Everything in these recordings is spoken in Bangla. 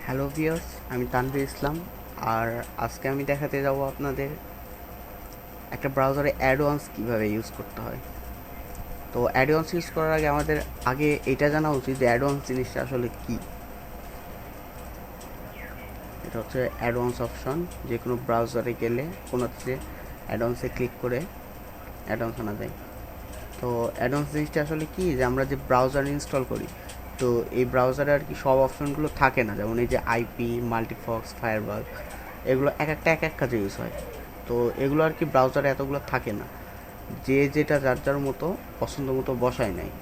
হ্যালো ভিউয়ার্স, আমি তানভীর ইসলাম। আর আজকে আমি দেখাতে যাব আপনাদের একটা ব্রাউজারে অ্যাডভান্স কীভাবে ইউজ করতে হয়। তো অ্যাডভান্স ইউজ করার আগে আমাদের এটা জানা উচিত যে অ্যাডভান্স জিনিসটা আসলে কী। এটা হচ্ছে অ্যাডভান্স অপশন। যে কোনো ব্রাউজারে গেলে কোনোতে অ্যাডভান্সে ক্লিক করে অ্যাডভান্স আনা যায়। তো অ্যাডভান্স জিনিসটা আসলে কী, যে আমরা যে ব্রাউজার ইনস্টল করি, তো এই ব্রাউজারে আর কি সব অপশনগুলো থাকে না। যেমন এই যে আইপি, মাল্টিফক্স, ফায়ারওয়াল, এগুলো এক একটা এক এক কাজে ইউজ হয়। তো এগুলো আর কি ব্রাউজারে এতগুলো থাকে না, যে যেটা যার যার মতো পছন্দ মতো বসায় নেয়।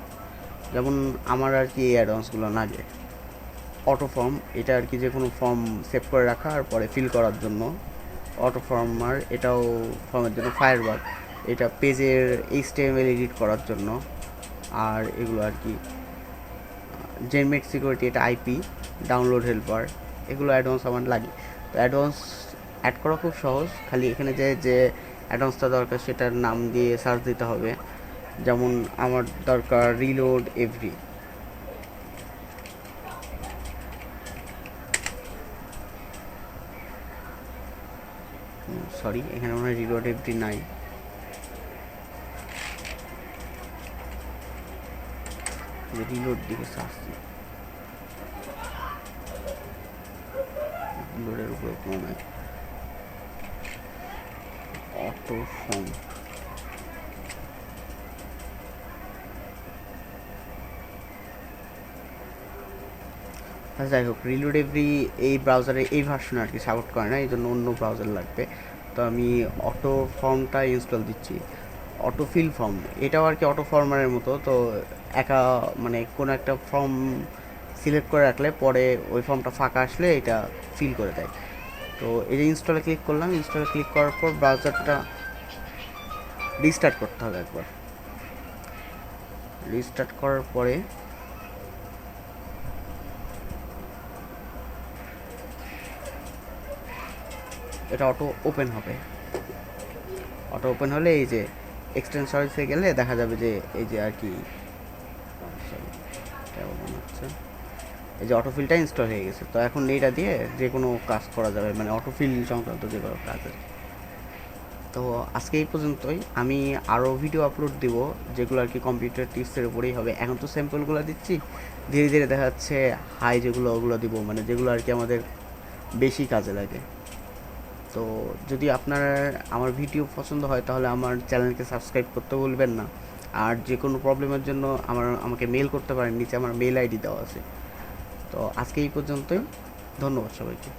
যেমন আমার আর কি এই অ্যাডভান্সগুলো লাগে। অটো ফর্ম, এটা আর কি যে কোনো ফর্ম সেভ করে রাখা আর পরে ফিল করার জন্য অটো ফর্মার, এটাও ফর্মের জন্য। ফায়ারওয়াল, এটা পেজের এইচটিএমএল এডিট করার জন্য। আর এগুলো আর কি জেনমেট সিকিউরিটি, এটা আইপি, ডাউনলোড হেল্পার, এগুলো অ্যাডভান্স আমার লাগে। তো অ্যাডভান্স অ্যাড করা খুব সহজ, খালি এখানে যে অ্যাডভান্সটা দরকার সেটার নাম দিয়ে সার্চ দিতে হবে। যেমন আমার দরকার রিলোড এভরি। সরি, এখানে মনে হয় রিলোড এভরি নাই। রিলোড দিকে সার্চ দিই, রিলোডের উপরে কোনো নাই। অটো ফর্ম, যাই হোক, রিলোড এভরি এই ব্রাউজারে এই ভার্সনে আর কি সাপোর্ট করে না, এই জন্য অন্য ব্রাউজার লাগবে। তো আমি অটো ফর্মটা ইনস্টল দিচ্ছি। অটো ফিল ফর্ম, এটাও আর কি অটো ফর্মারের মতো। তো একা মানে কোনো একটা ফর্ম সিলেক্ট করে রাখলে পরে ওই ফর্মটা ফাঁকা আসলে এটা ফিল করে দেয়। তো এই যে ইনস্টলে ক্লিক করলাম, ইনস্টলে ক্লিক করার পর ব্রাউজারটা রিস্টার্ট করতে হবে একবার। রিস্টার্ট করার পরে এটা অটো ওপেন হবে। অটো ওপেন হলে এই যে এক্সটেন্ড সার্ভিসে গেলে দেখা যাবে যে এই যে আর কি হচ্ছে, এই যে অটোফিলটা ইনস্টল হয়ে গেছে। তো এখন এইটা দিয়ে যে কোনো কাজ করা যাবে, মানে অটোফিল সংক্রান্ত যে কোনো কাজ। তো আজকে এই পর্যন্তই। আমি আরও ভিডিও আপলোড দিব যেগুলো আর কি কম্পিউটার টিপসের উপরেই হবে। এখন তো স্যাম্পলগুলো দিচ্ছি, ধীরে ধীরে দেখা যাচ্ছে হাই যেগুলো ওগুলো দিব, মানে যেগুলো আর কি আমাদের বেশি কাজে লাগে। তো যদি আপনার আমার ভিডিও পছন্দ হয় তাহলে আমার চ্যানেলকে সাবস্ক্রাইব করতে ভুলবেন না। আর যে কোনো প্রবলেমের জন্য আমাকে মেল করতে পারেন, নিচে আমার মেল আইডি দেওয়া আছে। তো আজকে এই পর্যন্তই। ধন্যবাদ সবাইকে।